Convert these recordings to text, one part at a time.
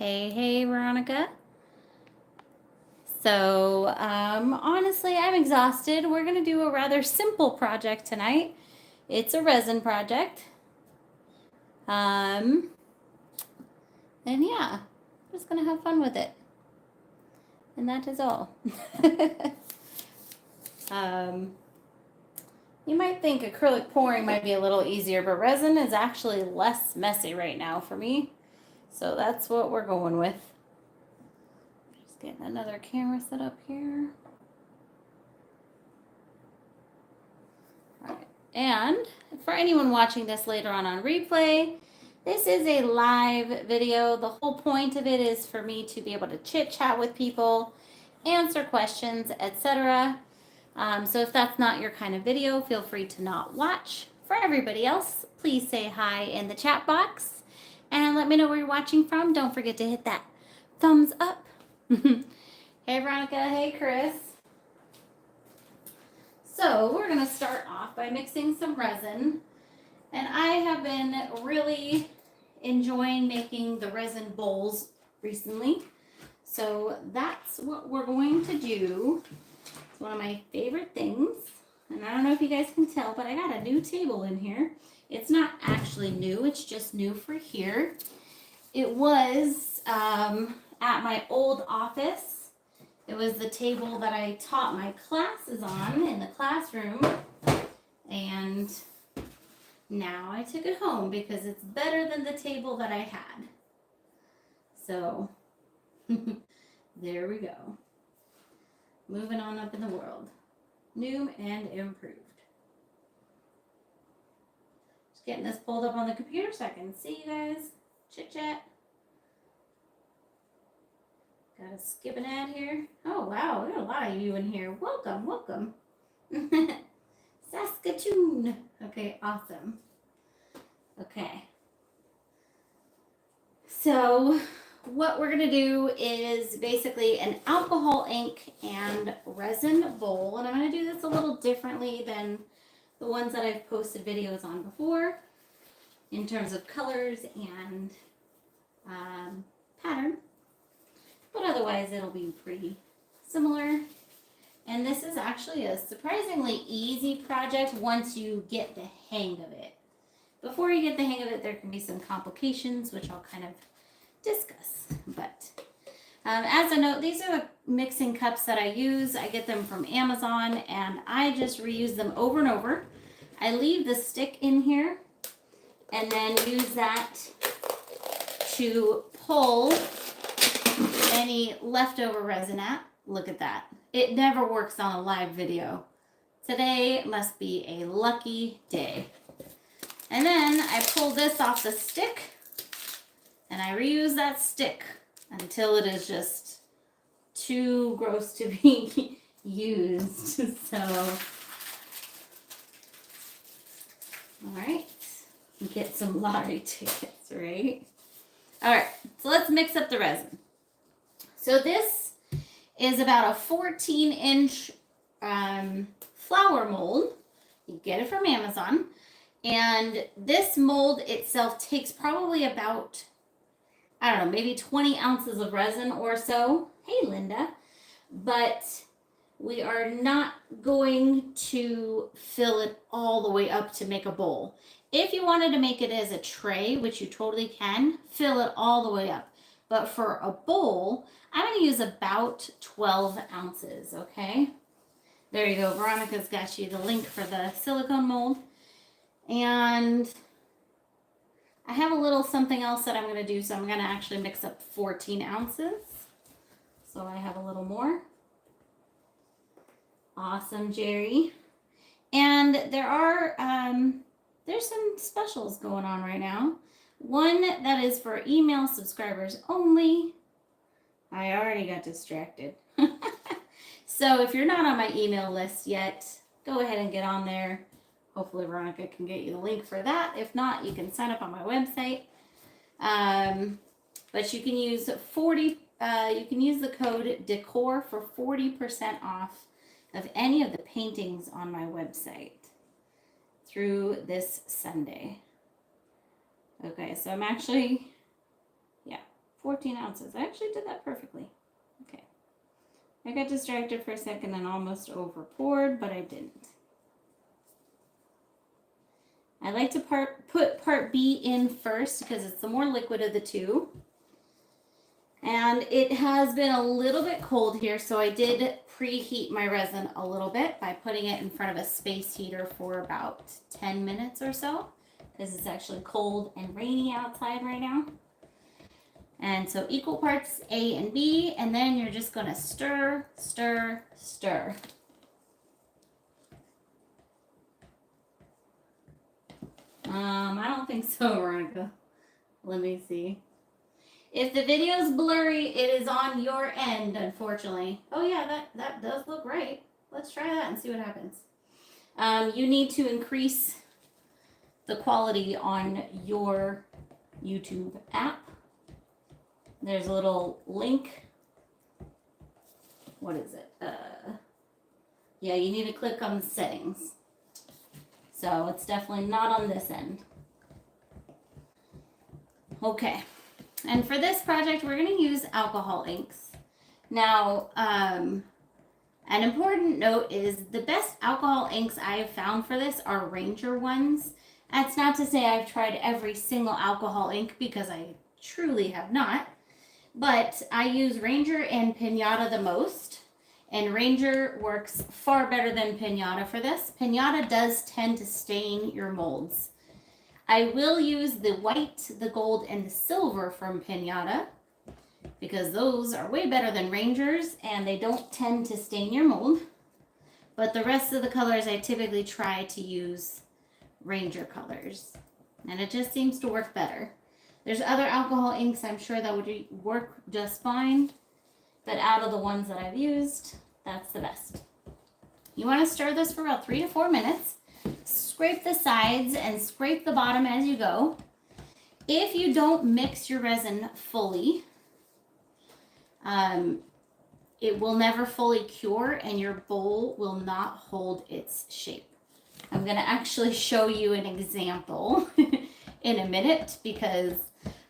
Hey, Veronica. So, honestly, I'm exhausted. We're going to do a rather simple project tonight. It's a resin project. And yeah, just going to have fun with it. And that is all. You might think acrylic pouring might be a little easier, but resin is actually less messy right now for me. So that's what we're going with. Just getting another camera set up here. All right. And for anyone watching this later on replay, this is a live video. The whole point of it is for me to be able to chit chat with people, answer questions, etc. So if that's not your kind of video, feel free to not watch. For everybody else, please say hi in the chat box and let me know where you're watching from. Don't forget to hit that thumbs up. Hey Veronica, hey Chris. So we're going to start off by mixing some resin. And I have been really enjoying making the resin bowls recently. So that's what we're going to do. It's one of my favorite things. And I don't know if you guys can tell, but I got a new table in here. It's not actually new, it's just new for here. It was at my old office. It was the table that I taught my classes on in the classroom. And now I took it home because it's better than the table that I had. So there we go. Moving on up in the world. New and improved. Just getting this pulled up on the computer so I can see you guys. Chit chat. Gotta skip an ad here. Oh wow, we got a lot of you in here. Welcome, welcome. Saskatoon. Okay, awesome. Okay. So what we're gonna do is basically an alcohol ink and resin bowl, and I'm gonna do this a little differently than the ones that I've posted videos on before in terms of colors and pattern. But otherwise it'll be pretty similar. And this is actually a surprisingly easy project once you get the hang of it. Before you get the hang of it, there can be some complications, which I'll kind of discuss. But as a note, these are the mixing cups that I use. I get them from Amazon, and I just reuse them over and over. I leave the stick in here, and then use that to pull any leftover resin at. Look at that. It never works on a live video. Today must be a lucky day. And then I pull this off the stick and I reuse that stick until it is just too gross to be used. So, all right, get some lottery tickets, right? All right, so let's mix up the resin. So this is about a 14-inch flower mold. You get it from Amazon. And this mold itself takes probably about, I don't know, maybe 20 ounces of resin or so. Hey, Linda. But we are not going to fill it all the way up to make a bowl. If you wanted to make it as a tray, which you totally can, fill it all the way up. But for a bowl, I'm going to use about 12 ounces, okay? There you go. Veronica's got you the link for the silicone mold. And I have a little something else that I'm going to do. So I'm going to actually mix up 14 ounces. So I have a little more. Awesome, Jerry. And there are, there's some specials going on right now. One that is for email subscribers only. I already got distracted. So if you're not on my email list yet, go ahead and get on there. Hopefully Veronica can get you the link for that. If not, you can sign up on my website. But you can use you can use the code DECOR for 40% off of any of the paintings on my website through this Sunday. Okay, so I'm actually, yeah, 14 ounces. I actually did that perfectly. Okay. I got distracted for a second and almost over poured, but I didn't. I like to put part B in first because it's the more liquid of the two. And it has been a little bit cold here, so I did preheat my resin a little bit by putting it in front of a space heater for about 10 minutes or so, because it's actually cold and rainy outside right now. And so equal parts A and B, and then you're just gonna stir, stir, stir. I don't think so, Veronica. Let me see. If the video is blurry, it is on your end, unfortunately. Oh yeah, that does look right. Let's try that and see what happens. You need to increase the quality on your YouTube app. There's a little link. What is it? Yeah, you need to click on settings. So it's definitely not on this end. Okay. And for this project, we're going to use alcohol inks. Now, an important note is the best alcohol inks I have found for this are Ranger ones. That's not to say I've tried every single alcohol ink, because I truly have not. But I use Ranger and Pinata the most. And Ranger works far better than Pinata for this. Pinata does tend to stain your molds. I will use the white, the gold, and the silver from Pinata, because those are way better than Rangers and they don't tend to stain your mold. But the rest of the colors I typically try to use Ranger colors. And it just seems to work better. There's other alcohol inks I'm sure that would work just fine. But out of the ones that I've used, that's the best. You want to stir this for about 3 to 4 minutes. Scrape the sides and scrape the bottom as you go. If you don't mix your resin fully, it will never fully cure and your bowl will not hold its shape. I'm going to actually show you an example in a minute, because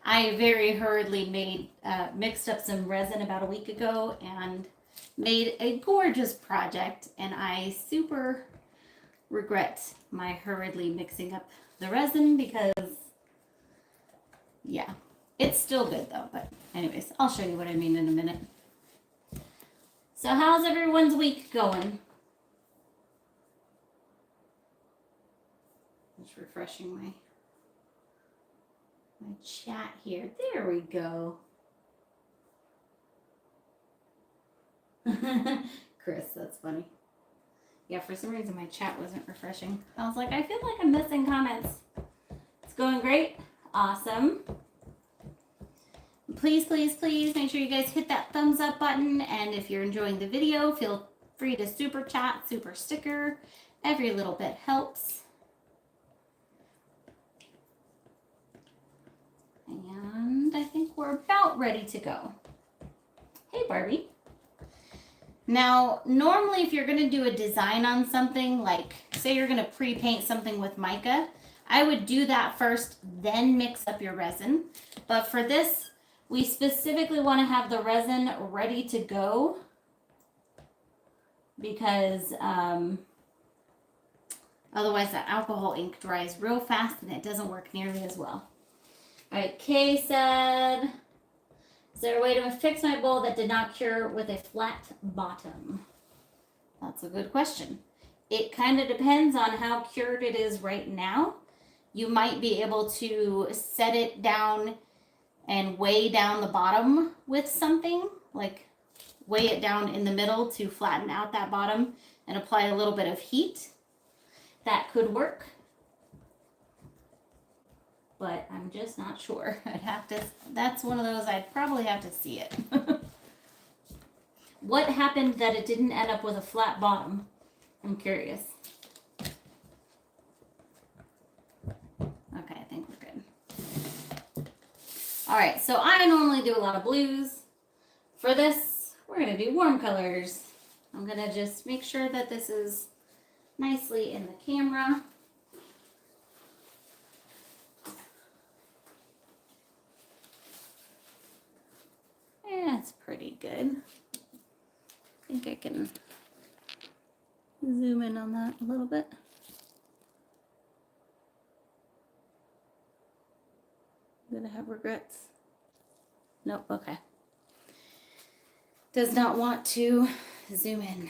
I very hurriedly mixed up some resin about a week ago and made a gorgeous project, and I super regret my hurriedly mixing up the resin, because yeah, it's still good though. But anyways, I'll show you what I mean in a minute. So how's everyone's week going? Just refreshing my chat here. There we go. Chris, that's funny. Yeah, for some reason my chat wasn't refreshing. I was like, I feel like I'm missing comments. It's going great. Awesome. Please, please, please make sure you guys hit that thumbs up button. And if you're enjoying the video, feel free to super chat, super sticker. Every little bit helps. And I think we're about ready to go. Hey, Barbie. Now, normally if you're going to do a design on something, like say you're going to pre-paint something with mica, I would do that first, then mix up your resin. But for this, we specifically want to have the resin ready to go, because otherwise that alcohol ink dries real fast and it doesn't work nearly as well. All right, Kay said, is there a way to fix my bowl that did not cure with a flat bottom? That's a good question. It kind of depends on how cured it is right now. You might be able to set it down and weigh down the bottom with something, like weigh it down in the middle to flatten out that bottom and apply a little bit of heat. That could work. But I'm just not sure. I'd have to, that's one of those, I'd probably have to see it. What happened that it didn't end up with a flat bottom? I'm curious. Okay, I think we're good. All right, so I normally do a lot of blues. For this, we're gonna do warm colors. I'm gonna just make sure that this is nicely in the camera. That's pretty good. I think I can zoom in on that a little bit. I'm gonna have regrets. Nope, okay. Does not want to zoom in.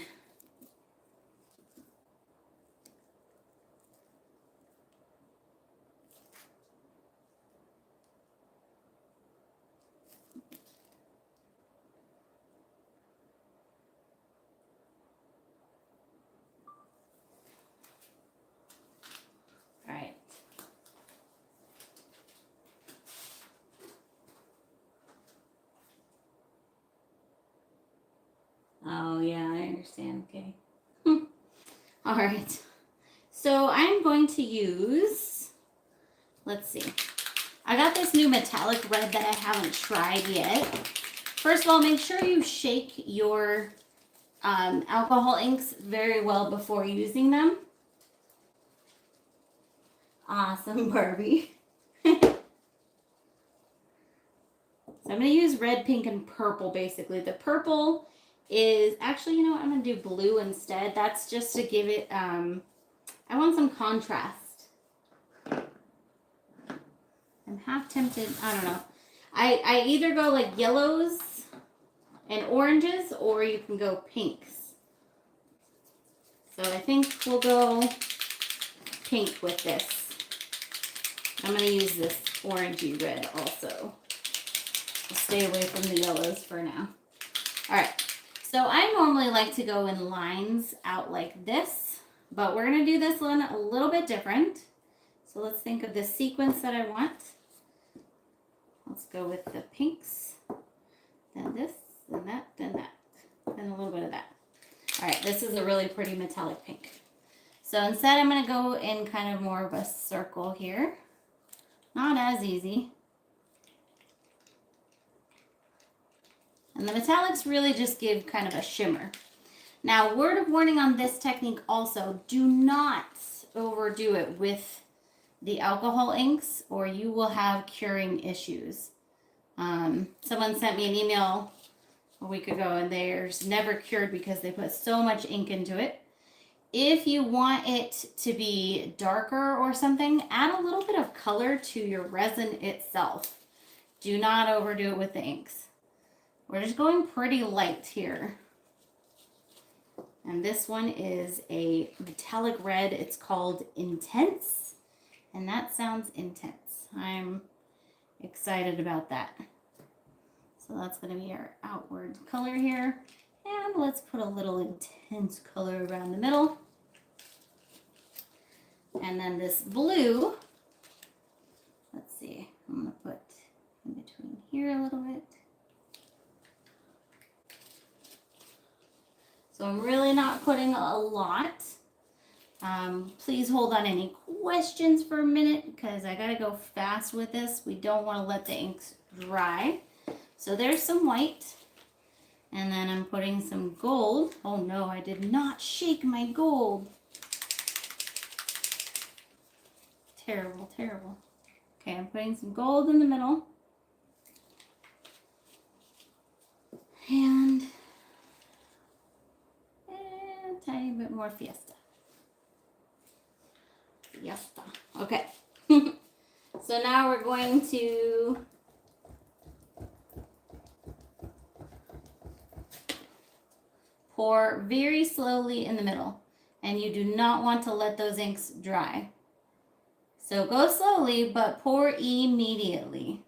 All right. Oh yeah, I understand, okay. All right. So I'm going to use, let's see. I got this new metallic red that I haven't tried yet. First of all, make sure you shake your alcohol inks very well before using them. Awesome, Barbie. So I'm going to use red, pink, and purple basically. The purple is, actually, you know what, I'm going to do blue instead. That's just to give it, I want some contrast. I'm half tempted, I don't know. I either go like yellows and oranges, or you can go pinks. So I think we'll go pink with this. I'm going to use this orangey red also. I'll stay away from the yellows for now. All right, so I normally like to go in lines out like this, but we're going to do this one a little bit different. So let's think of the sequence that I want. Let's go with the pinks, then this, then that, then that, then a little bit of that. All right, this is a really pretty metallic pink. So instead I'm going to go in kind of more of a circle here. Not as easy. And the metallics really just give kind of a shimmer. Now, word of warning on this technique also, do not overdo it with the alcohol inks or you will have curing issues. Someone sent me an email a week ago and theirs never cured because they put so much ink into it. If you want it to be darker or something, add a little bit of color to your resin itself. Do not overdo it with the inks. We're just going pretty light here. And this one is a metallic red. It's called Intense. And that sounds intense. I'm excited about that. So that's going to be our outward color here. And let's put a little intense color around the middle. And then this blue, let's see, I'm going to put in between here a little bit. So I'm really not putting a lot. Please hold on any questions for a minute because I got to go fast with this. We don't want to let the inks dry. So there's some white. And then I'm putting some gold. Oh no, I did not shake my gold. Terrible, terrible. Okay, I'm putting some gold in the middle. And a tiny bit more Fiesta. Fiesta. Okay. So now we're going to pour very slowly in the middle. And you do not want to let those inks dry. So go slowly, but pour immediately.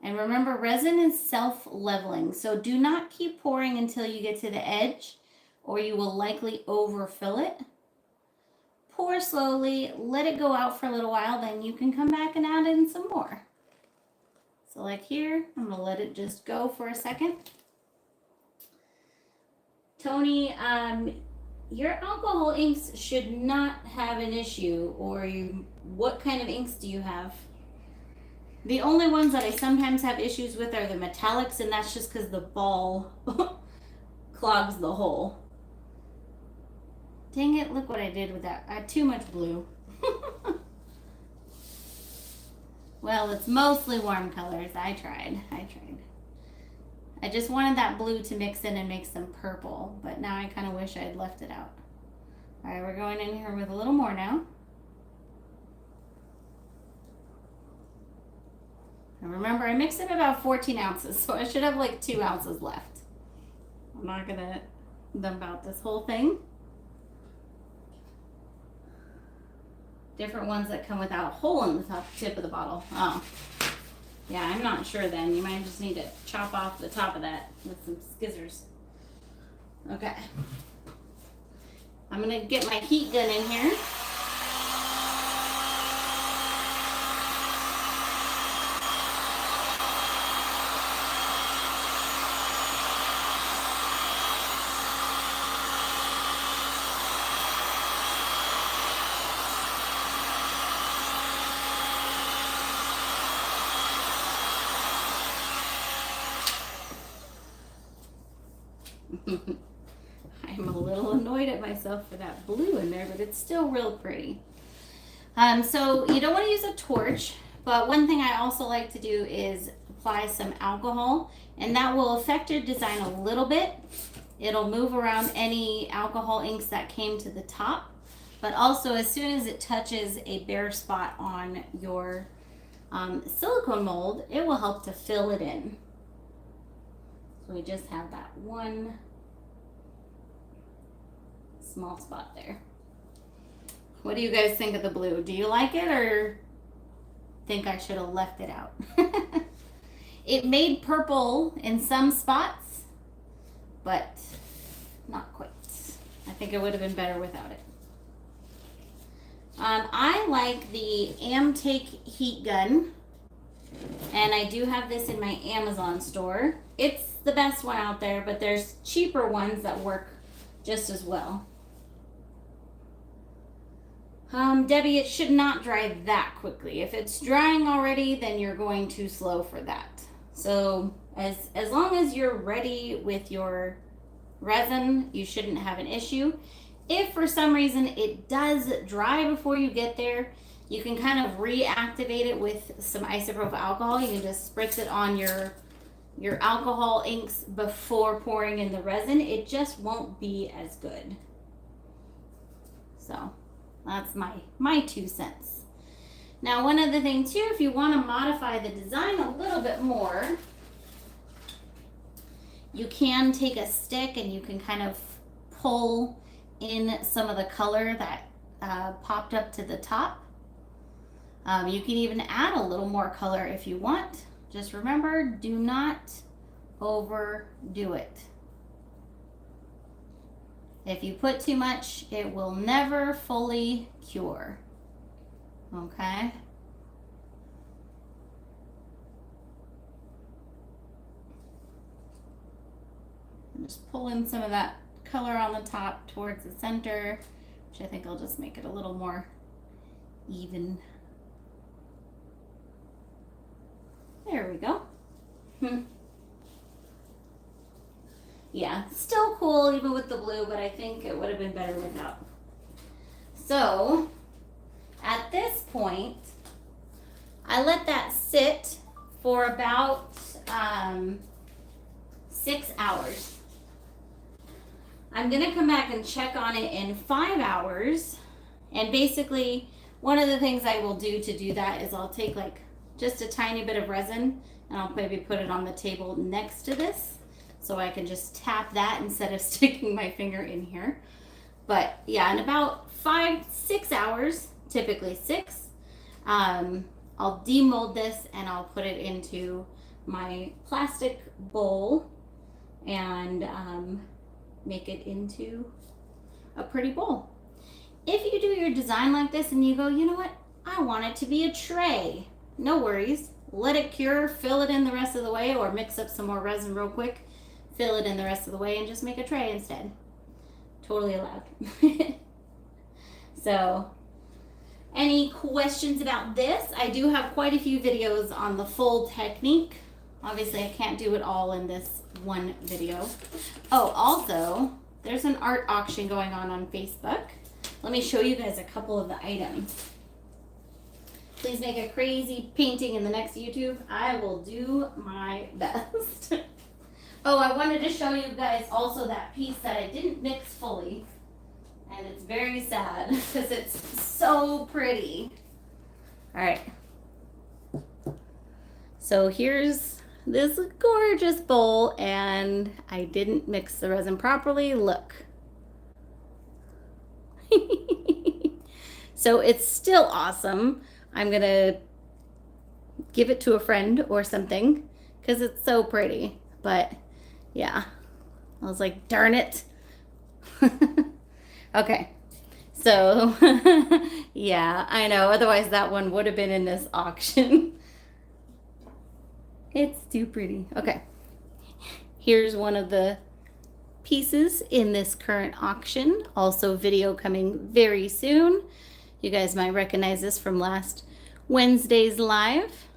And remember, resin is self-leveling, so do not keep pouring until you get to the edge, or you will likely overfill it. Pour slowly, let it go out for a little while, then you can come back and add in some more. So like here, I'm going to let it just go for a second. Tony, your alcohol inks should not have an issue, or what kind of inks do you have? The only ones that I sometimes have issues with are the metallics, and that's just because the ball clogs the hole. Dang it, look what I did with that. I had too much blue. Well, it's mostly warm colors. I tried. I just wanted that blue to mix in and make some purple, but now I kind of wish I had left it out. All right, we're going in here with a little more now. And remember, I mixed in about 14 ounces, so I should have like 2 ounces left. I'm not gonna dump out this whole thing. Different ones that come without a hole in the top tip of the bottle. Oh, yeah, I'm not sure then. You might just need to chop off the top of that with some scissors. Okay. I'm gonna get my heat gun in here. I'm a little annoyed at myself for that blue in there, but it's still real pretty. So you don't want to use a torch, but one thing I also like to do is apply some alcohol, and that will affect your design a little bit. It'll move around any alcohol inks that came to the top, but also as soon as it touches a bare spot on your silicone mold, it will help to fill it in. So we just have that one small spot there. What do you guys think of the blue? Do you like it or think I should have left it out? It made purple in some spots, but not quite. I think it would have been better without it. I like the Amtake heat gun, and I do have this in my Amazon store. It's the best one out there, but there's cheaper ones that work just as well. Debbie, it should not dry that quickly. If it's drying already, then you're going too slow for that. So as long as you're ready with your resin, you shouldn't have an issue. If for some reason it does dry before you get there, you can kind of reactivate it with some isopropyl alcohol. You can just spritz it on your alcohol inks before pouring in the resin. It just won't be as good. So that's my 2 cents. Now, one other thing too, if you want to modify the design a little bit more, you can take a stick and you can kind of pull in some of the color that popped up to the top. You can even add a little more color if you want. Just remember, do not overdo it. If you put too much, it will never fully cure. Okay? And just pull in some of that color on the top towards the center, which I think will just make it a little more even. There we go. Yeah, still cool even with the blue, but I think it would have been better without. So at this point, I let that sit for about 6 hours. I'm gonna come back and check on it in 5 hours. And basically, one of the things I will do to do that is I'll take like just a tiny bit of resin and I'll maybe put it on the table next to this, so I can just tap that instead of sticking my finger in here. But yeah, in about 5-6 hours, typically 6, I'll demold this and I'll put it into my plastic bowl and make it into a pretty bowl. If you do your design like this and you go, you know what, I want it to be a tray, no worries. Let it cure, fill it in the rest of the way, or mix up some more resin real quick, fill it in the rest of the way, and just make a tray instead. Totally allowed. So, any questions about this? I do have quite a few videos on the full technique. Obviously, I can't do it all in this one video. Oh, also, there's an art auction going on Facebook. Let me show you guys a couple of the items. Please make a crazy painting in the next YouTube. I will do my best. Oh, I wanted to show you guys also that piece that I didn't mix fully. And it's very sad because it's so pretty. All right. So here's this gorgeous bowl, and I didn't mix the resin properly. Look. So it's still awesome. I'm gonna give it to a friend or something because it's so pretty. But yeah, I was like, darn it. Okay, so yeah, I know. Otherwise that one would have been in this auction. It's too pretty. Okay, here's one of the pieces in this current auction. Also video coming very soon. You guys might recognize this from last Wednesday's live.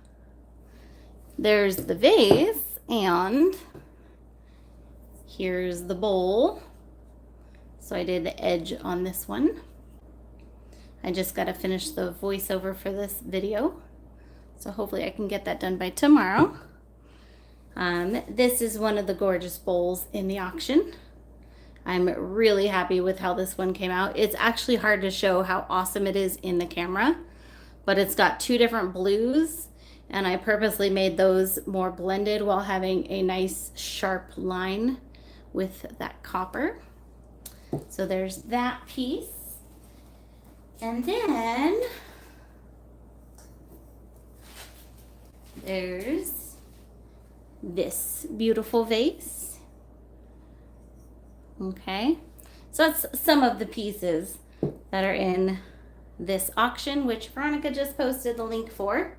There's the vase, and here's the bowl. So I did the edge on this one. I just got to finish the voiceover for this video. So hopefully I can get that done by tomorrow. This is one of the gorgeous bowls in the auction. I'm really happy with how this one came out. It's actually hard to show how awesome it is in the camera, but it's got two different blues, and I purposely made those more blended while having a nice sharp line with that copper. So there's that piece. And then there's this beautiful vase. Okay, so that's some of the pieces that are in this auction, which Veronica just posted the link for.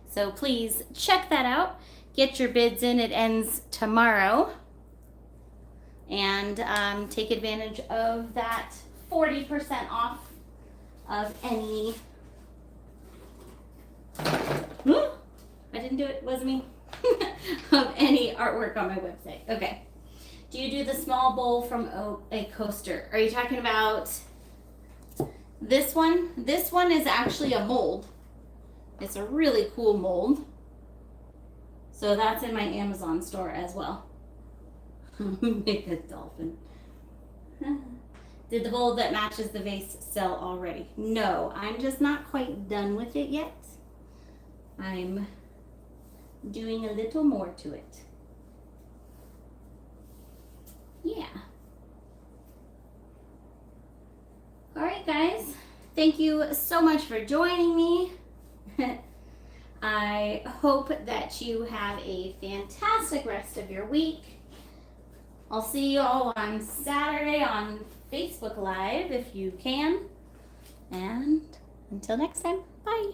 So please check that out. Get your bids in. It ends tomorrow. And take advantage of that 40% off of any... I didn't do it. It wasn't me. Of any artwork on my website. Okay. Do you do the small bowl from a coaster? Are you talking about this one? This one is actually a mold. It's a really cool mold. So that's in my Amazon store as well. Make a dolphin. Did the bowl that matches the vase sell already? No, I'm just not quite done with it yet. I'm doing a little more to it. Yeah. All right, guys. Thank you so much for joining me. I hope that you have a fantastic rest of your week. I'll see you all on Saturday on Facebook Live if you can. And until next time, bye.